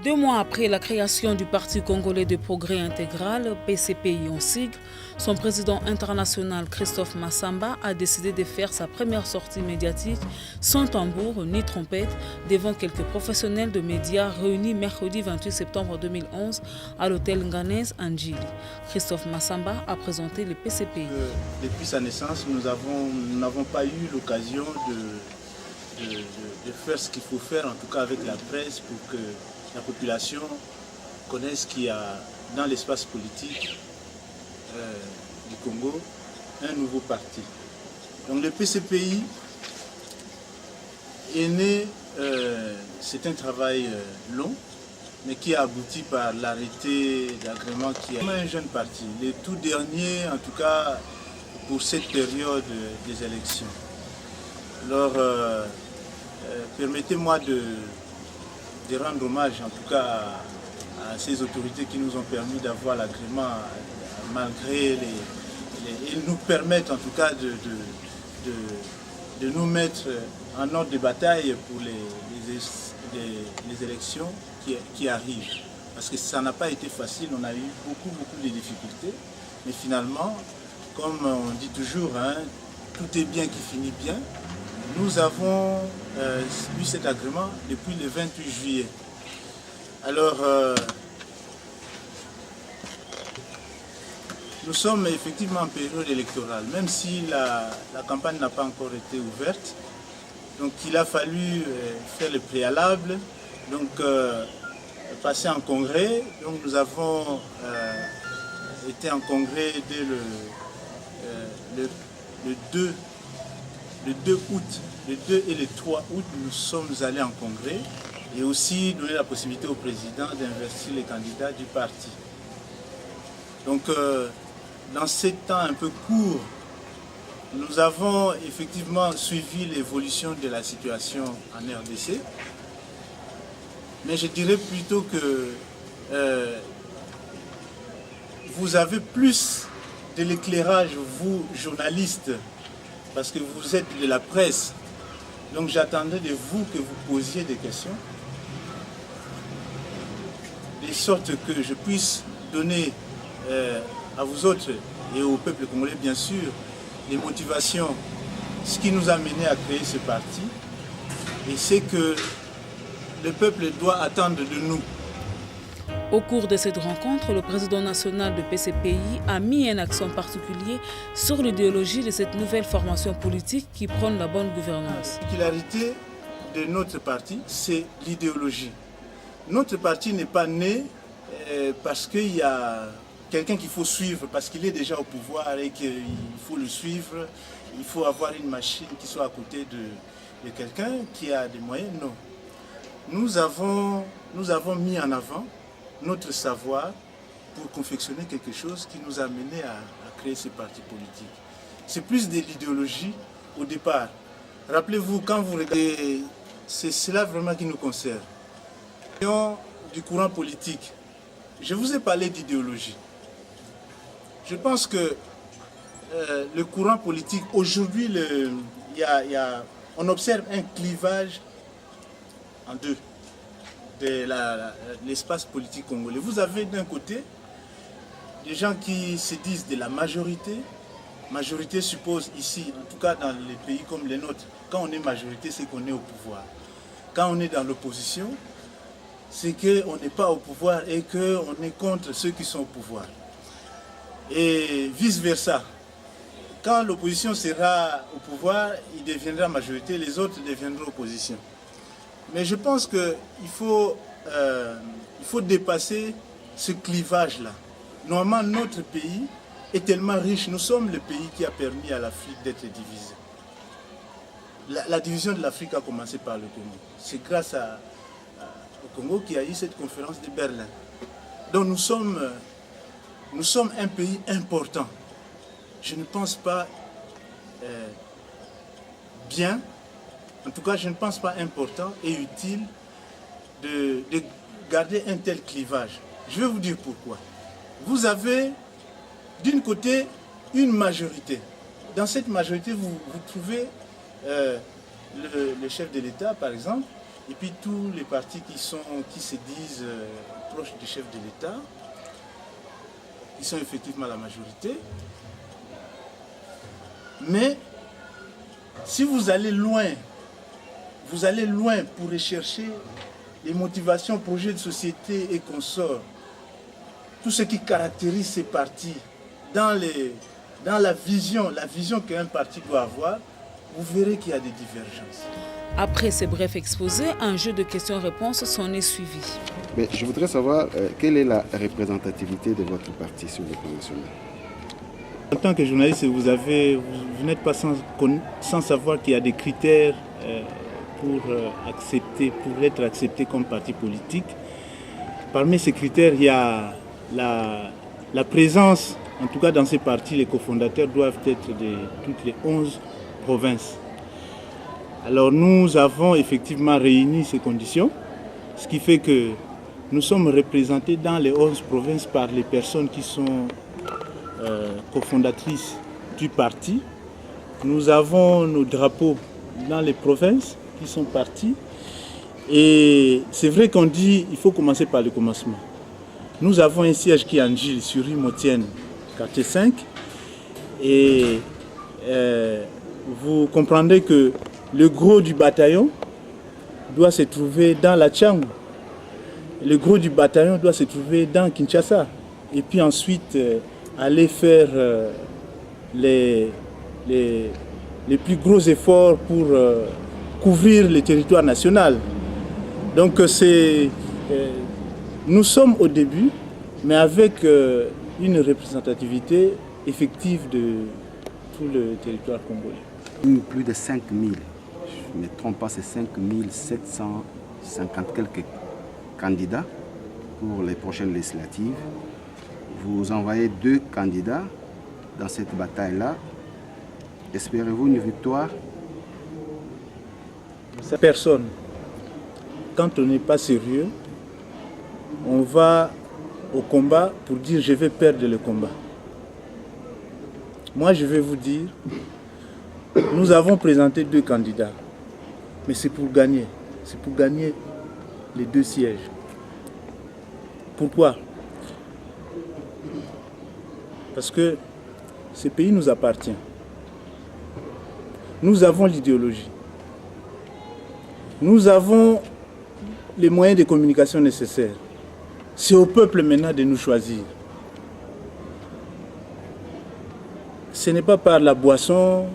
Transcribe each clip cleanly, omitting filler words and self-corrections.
2 mois après la création du Parti congolais de progrès intégral, PCPI en sigle, son président international Christophe Massamba a décidé de faire sa première sortie médiatique sans tambour ni trompette devant quelques professionnels de médias réunis mercredi 28 septembre 2011 à l'hôtel Nganez Anjili. Christophe Massamba a présenté le PCPI. Depuis sa naissance, nous n'avons pas eu l'occasion de faire ce qu'il faut faire, en tout cas avec la presse, pour que la population connaisse qu'il y a dans l'espace politique du Congo un nouveau parti. Donc le PCPI est né, c'est un travail long, mais qui a abouti par l'arrêté d'agrément qui est un jeune parti, le tout dernier en tout cas pour cette période des élections. Alors permettez-moi de rendre hommage en tout cas à ces autorités qui nous ont permis d'avoir l'agrément malgré ils nous permettent en tout cas de nous mettre en ordre de bataille pour les élections qui arrivent. Parce que ça n'a pas été facile, on a eu beaucoup de difficultés, mais finalement, comme on dit toujours, hein, tout est bien qui finit bien. Nous avons eu cet agrément depuis le 28 juillet. Alors, nous sommes effectivement en période électorale, même si la campagne n'a pas encore été ouverte. Donc, il a fallu faire le préalable, donc passer en congrès. Donc, nous avons été en congrès dès le 2 août, le 2 et le 3 août, nous sommes allés en congrès et aussi donner la possibilité au président d'investir les candidats du parti. Donc, dans ces temps un peu courts, nous avons effectivement suivi l'évolution de la situation en RDC, mais je dirais plutôt que vous avez plus de l'éclairage, vous, journalistes, parce que vous êtes de la presse, donc j'attendais de vous que vous posiez des questions, de sorte que je puisse donner à vous autres et au peuple congolais bien sûr, les motivations, ce qui nous a mené à créer ce parti, et c'est que le peuple doit attendre de nous. Au cours de cette rencontre, le président national de PCPI a mis un accent particulier sur l'idéologie de cette nouvelle formation politique qui prône la bonne gouvernance. La particularité de notre parti, c'est l'idéologie. Notre parti n'est pas né parce qu'il y a quelqu'un qu'il faut suivre, parce qu'il est déjà au pouvoir et qu'il faut le suivre. Il faut avoir une machine qui soit à côté de quelqu'un qui a des moyens. Non. Nous avons mis en avant notre savoir pour confectionner quelque chose qui nous a mené à créer ce parti politique. C'est plus de l'idéologie au départ. Rappelez-vous, quand vous regardez, c'est cela vraiment qui nous concerne. Du courant politique, je vous ai parlé d'idéologie. Je pense que le courant politique, aujourd'hui, on observe un clivage en deux de l'espace politique congolais. Vous avez d'un côté des gens qui se disent de la majorité. Majorité suppose ici, en tout cas dans les pays comme les nôtres, quand on est majorité, c'est qu'on est au pouvoir. Quand on est dans l'opposition, c'est qu'on n'est pas au pouvoir et qu'on est contre ceux qui sont au pouvoir. Et vice-versa. Quand l'opposition sera au pouvoir, il deviendra majorité, les autres deviendront opposition. Mais je pense qu'il faut dépasser ce clivage-là. Normalement, notre pays est tellement riche. Nous sommes le pays qui a permis à l'Afrique d'être divisée. La division de l'Afrique a commencé par le Congo. C'est grâce au Congo qu'il y a eu cette conférence de Berlin. Donc nous sommes un pays important. Je ne pense pas bien. En tout cas, je ne pense pas important et utile de garder un tel clivage. Je vais vous dire pourquoi. Vous avez d'une côté une majorité. Dans cette majorité, vous trouvez le chef de l'État, par exemple, et puis tous les partis qui se disent proches du chef de l'État, qui sont effectivement la majorité. Mais si vous allez loin pour rechercher les motivations, projets de société et consorts, tout ce qui caractérise ces partis dans la vision qu'un parti doit avoir, vous verrez qu'il y a des divergences. Après ces brefs exposés, un jeu de questions-réponses s'en est suivi. Mais je voudrais savoir quelle est la représentativité de votre parti sur le plan national. En tant que journaliste, vous n'êtes pas sans savoir qu'il y a des critères pour être accepté comme parti politique. Parmi ces critères, il y a la présence, en tout cas dans ces partis, les cofondateurs doivent être de toutes les 11 provinces. Alors nous avons effectivement réuni ces conditions, ce qui fait que nous sommes représentés dans les 11 provinces par les personnes qui sont cofondatrices du parti. Nous avons nos drapeaux dans les provinces qui sont partis. Et c'est vrai qu'on dit qu'il faut commencer par le commencement. Nous avons un siège qui est en Gilles, sur rue Motienne, quartier 5. Et vous comprendrez que le gros du bataillon doit se trouver dans la Tchang. Le gros du bataillon doit se trouver dans Kinshasa. Et puis ensuite, aller faire les plus gros efforts pour couvrir le territoire national. Donc nous sommes au début, mais avec une représentativité effective de tout le territoire congolais. Plus de 5000, je ne me trompe pas, c'est 5750 quelques candidats pour les prochaines législatives. Vous envoyez 2 candidats dans cette bataille-là. Espérez-vous une victoire? Personne. Quand on n'est pas sérieux, on va au combat pour dire je vais perdre le combat. Moi, je vais vous dire, nous avons présenté 2 candidats, mais c'est pour gagner. C'est pour gagner les 2 sièges. Pourquoi? Parce que ce pays nous appartient. Nous avons l'idéologie. Nous avons les moyens de communication nécessaires. C'est au peuple maintenant de nous choisir. Ce n'est pas par la boisson,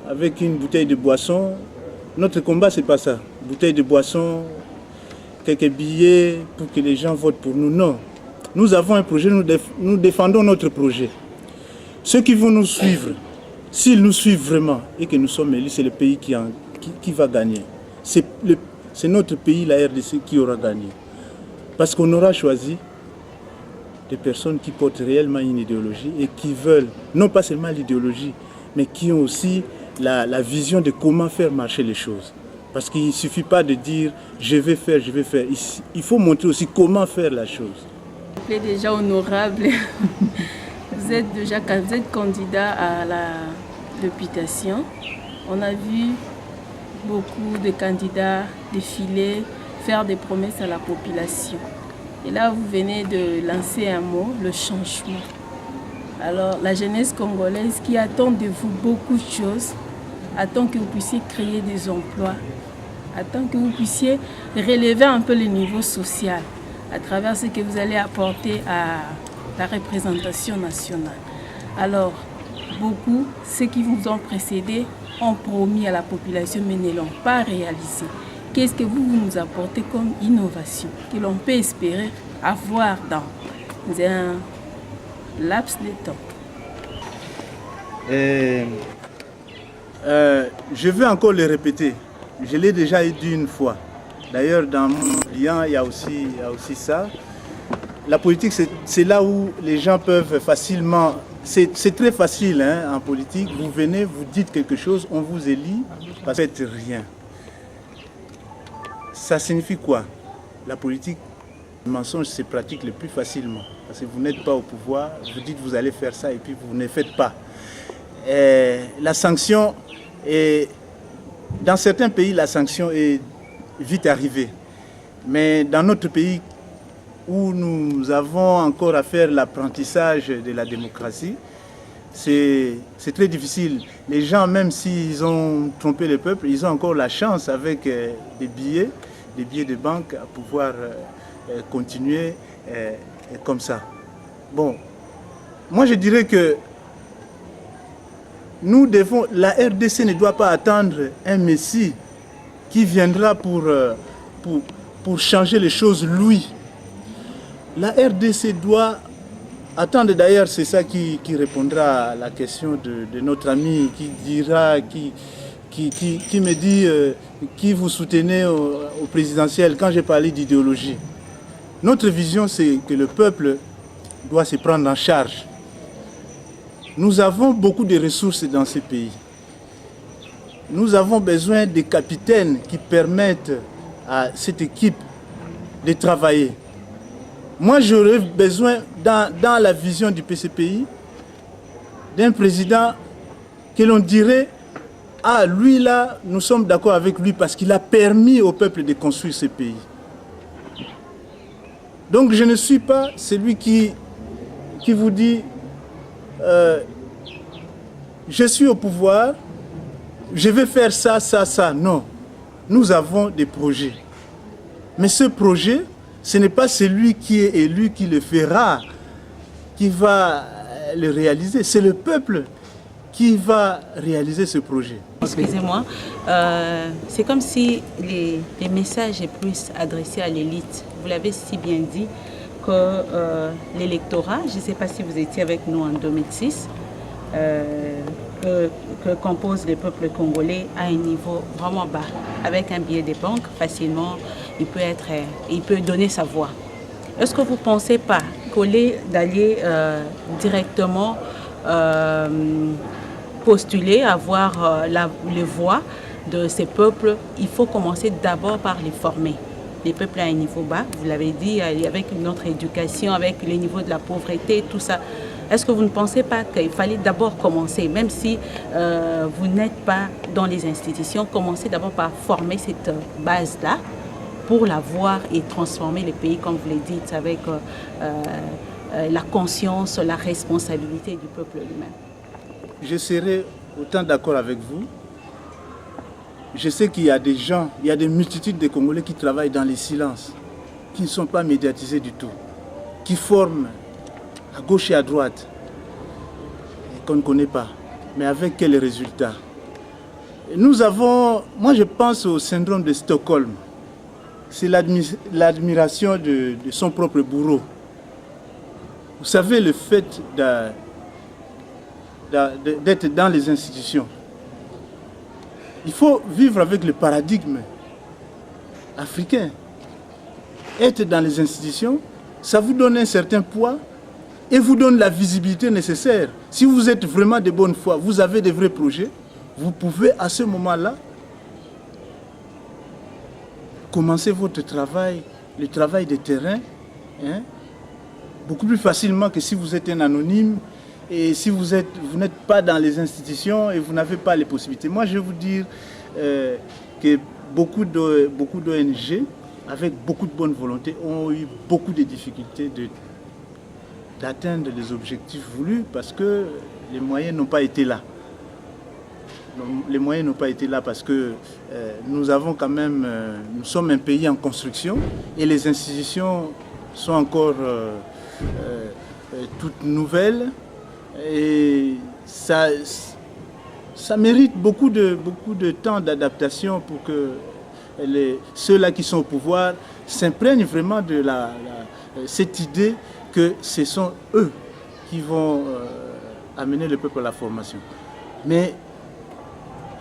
avec une bouteille de boisson. Notre combat, ce n'est pas ça. Bouteille de boisson, quelques billets pour que les gens votent pour nous. Non. Nous avons un projet, nous défendons notre projet. Ceux qui vont nous suivre, s'ils nous suivent vraiment et que nous sommes élus, c'est le pays qui va gagner. C'est notre pays, la RDC, qui aura gagné. Parce qu'on aura choisi des personnes qui portent réellement une idéologie et qui veulent, non pas seulement l'idéologie, mais qui ont aussi la vision de comment faire marcher les choses. Parce qu'il ne suffit pas de dire « je vais faire ». Il faut montrer aussi comment faire la chose. Vous êtes déjà honorable. Vous êtes candidat à la députation. On a vu beaucoup de candidats défiler, faire des promesses à la population. Et là, vous venez de lancer un mot, le changement. Alors, la jeunesse congolaise qui attend de vous beaucoup de choses, attend que vous puissiez créer des emplois, attend que vous puissiez relever un peu le niveau social à travers ce que vous allez apporter à la représentation nationale. Alors, beaucoup, ceux qui vous ont précédé, ont promis à la population mais ne l'ont pas réalisé. Qu'est-ce que vous nous apportez comme innovation que l'on peut espérer avoir dans un laps de temps? Je veux encore le répéter. Je l'ai déjà dit une fois. D'ailleurs, dans mon lien, il y a aussi ça. La politique, c'est là où les gens peuvent facilement... C'est très facile en politique. Vous venez, vous dites quelque chose, on vous élit, vous ne faites rien. Ça signifie quoi? La politique, le mensonge se pratique le plus facilement. Parce que vous n'êtes pas au pouvoir, vous dites vous allez faire ça et puis vous ne faites pas. La sanction, dans certains pays, la sanction est vite arriver. Mais dans notre pays où nous avons encore à faire l'apprentissage de la démocratie, c'est très difficile. Les gens, même s'ils ont trompé le peuple, ils ont encore la chance avec des billets de banque à pouvoir continuer comme ça. Bon, moi je dirais que nous devons, la RDC ne doit pas attendre un messie qui viendra pour changer les choses, lui. La RDC doit attendre, d'ailleurs c'est ça qui répondra à la question de notre ami qui dira, qui me dit qui vous soutenez au présidentiel quand j'ai parlé d'idéologie. Notre vision, c'est que le peuple doit se prendre en charge. Nous avons beaucoup de ressources dans ce pays. Nous avons besoin de capitaines qui permettent à cette équipe de travailler. Moi, j'aurais besoin, dans la vision du PCPI, d'un président que l'on dirait « Ah, lui là, nous sommes d'accord avec lui parce qu'il a permis au peuple de construire ce pays. » Donc, je ne suis pas celui qui vous dit je suis au pouvoir, je vais faire ça, ça, ça. Non, nous avons des projets. Mais ce projet, ce n'est pas celui qui est élu qui le fera, qui va le réaliser. C'est le peuple qui va réaliser ce projet. Excusez-moi, c'est comme si les messages sont plus adressés à l'élite. Vous l'avez si bien dit que l'électorat, je ne sais pas si vous étiez avec nous en 2006, que compose le peuple congolais à un niveau vraiment bas. Avec un billet de banque, facilement, il peut donner sa voix. Est-ce que vous ne pensez pas qu'au lieu d'aller directement postuler, avoir les voix de ces peuples, il faut commencer d'abord par les former. Les peuples à un niveau bas, vous l'avez dit, avec notre éducation, avec le niveau de la pauvreté, tout ça. Est-ce que vous ne pensez pas qu'il fallait d'abord commencer, même si vous n'êtes pas dans les institutions, commencer d'abord par former cette base-là pour la voir et transformer le pays, comme vous le dites, avec la conscience, la responsabilité du peuple lui-même? Je serai autant d'accord avec vous. Je sais qu'il y a des gens, il y a des multitudes de Congolais qui travaillent dans les silences, qui ne sont pas médiatisés du tout, qui forment à gauche et à droite, et qu'on ne connaît pas. Mais avec quels résultats? Nous avons, moi je pense au syndrome de Stockholm. C'est l'admiration de son propre bourreau. Vous savez, le fait d'être dans les institutions, il faut vivre avec le paradigme africain. Être dans les institutions, ça vous donne un certain poids et vous donne la visibilité nécessaire. Si vous êtes vraiment de bonne foi, vous avez de vrais projets, vous pouvez à ce moment-là commencer votre travail, le travail de terrain, beaucoup plus facilement que si vous êtes un anonyme et si vous n'êtes pas dans les institutions et vous n'avez pas les possibilités. Moi, je vais vous dire que beaucoup d'ONG, avec beaucoup de bonne volonté, ont eu beaucoup de difficultés d'atteindre les objectifs voulus parce que les moyens n'ont pas été là. Les moyens n'ont pas été là parce que nous avons quand même, nous sommes un pays en construction et les institutions sont encore toutes nouvelles et ça mérite beaucoup de temps d'adaptation pour que ceux-là qui sont au pouvoir s'imprègnent vraiment de cette idée que ce sont eux qui vont amener le peuple à la formation. Mais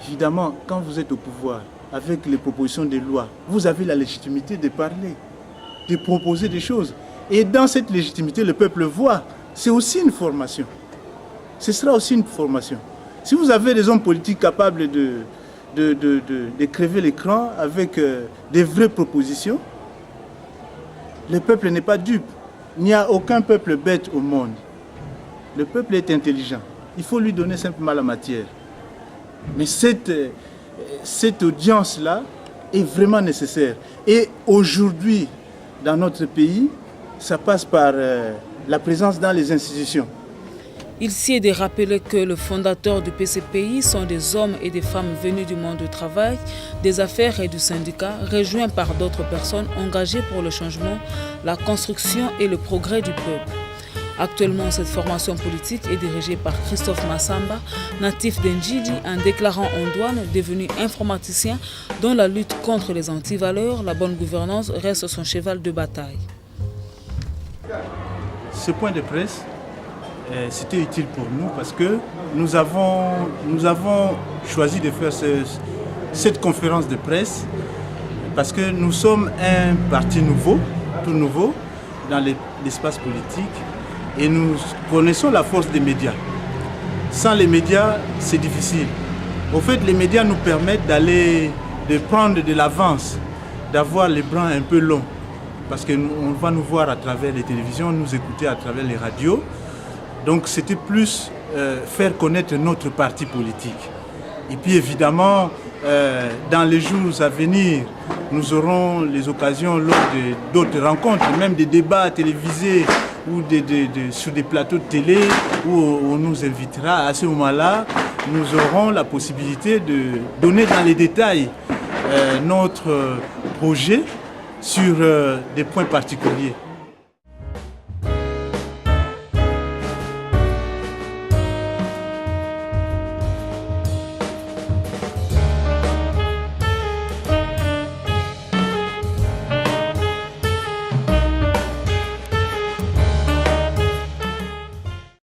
évidemment, quand vous êtes au pouvoir, avec les propositions de loi, vous avez la légitimité de parler, de proposer des choses. Et dans cette légitimité, le peuple voit. C'est aussi une formation. Ce sera aussi une formation. Si vous avez des hommes politiques capables de crever l'écran avec des vraies propositions, le peuple n'est pas dupe. Il n'y a aucun peuple bête au monde. Le peuple est intelligent. Il faut lui donner simplement la matière. Mais cette audience-là, est vraiment nécessaire. Et aujourd'hui, dans notre pays, ça passe par la présence dans les institutions. Il s'y est de rappeler que les fondateurs du PCPI sont des hommes et des femmes venus du monde du travail, des affaires et du syndicat, rejoints par d'autres personnes engagées pour le changement, la construction et le progrès du peuple. Actuellement, cette formation politique est dirigée par Christophe Massamba, natif d'Ndjidi, un déclarant en douane devenu informaticien dont la lutte contre les antivaleurs, la bonne gouvernance reste son cheval de bataille. Ce point de presse, c'était utile pour nous parce que nous avons choisi de faire cette conférence de presse parce que nous sommes un parti nouveau, tout nouveau, dans l'espace politique. Et nous connaissons la force des médias. Sans les médias, c'est difficile. Au fait, les médias nous permettent de prendre de l'avance, d'avoir les bras un peu longs. Parce qu'on va nous voir à travers les télévisions, nous écouter à travers les radios. Donc c'était plus faire connaître notre parti politique. Et puis évidemment, dans les jours à venir, nous aurons les occasions lors d'autres rencontres, même des débats télévisés ou sur des plateaux de télé où on nous invitera. À ce moment-là, nous aurons la possibilité de donner dans les détails notre projet sur des points particuliers.